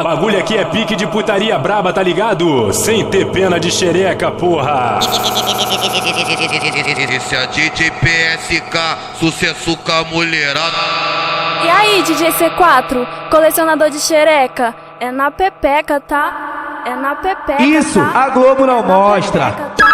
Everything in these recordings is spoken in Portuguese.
Bagulho aqui é pique de putaria braba, tá ligado? Sem ter pena de xereca, porra. Esse é DJ PSK, sucesso com a mulherada. E aí, DJ C4, colecionador de xereca? É na pepeca, tá? É na pepeca, isso, tá? a Globo não mostra. Pepeca, tá?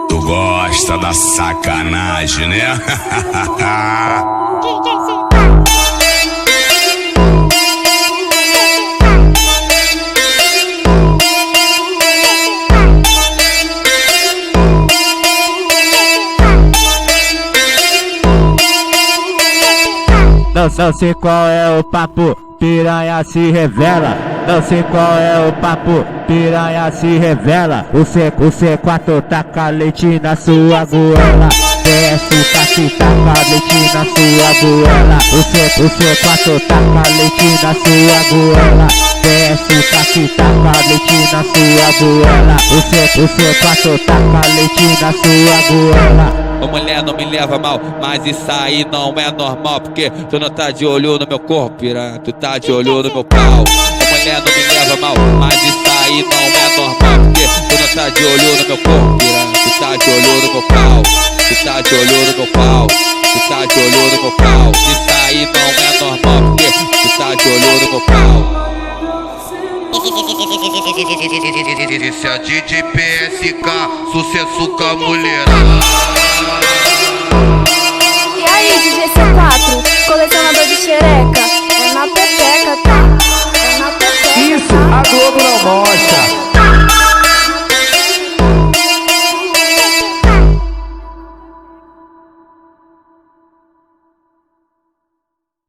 Tu gosta da sacanagem, né? Não sei qual é o papo, piranha se revela. Não sei qual é o papo, piranha se revela. O C4 taca leite na sua goela. PSK que taca leite na sua goela. O C4 taca leite na sua goela. PSK que taca leite na sua goela. O C4 taca leite na sua goela. Ô mulher, não me leva mal, mas isso aí não é normal, porque tu não tá de olho no meu corpo, piranha, tu tá de olho no meu pau. Ô mulher, não me leva mal, mas isso aí não é normal, porque tu não tá de olho no meu corpo, piranha, tu tá de olho no meu pau. Tu tá de olho no meu pau, tu tá de olho no meu pau. Isso aí não é normal, porque tu tá de olho no meu pau. Esse é DJ PSK, sucesso com a mulherada. E aí, DJ C4, colecionador de xereca?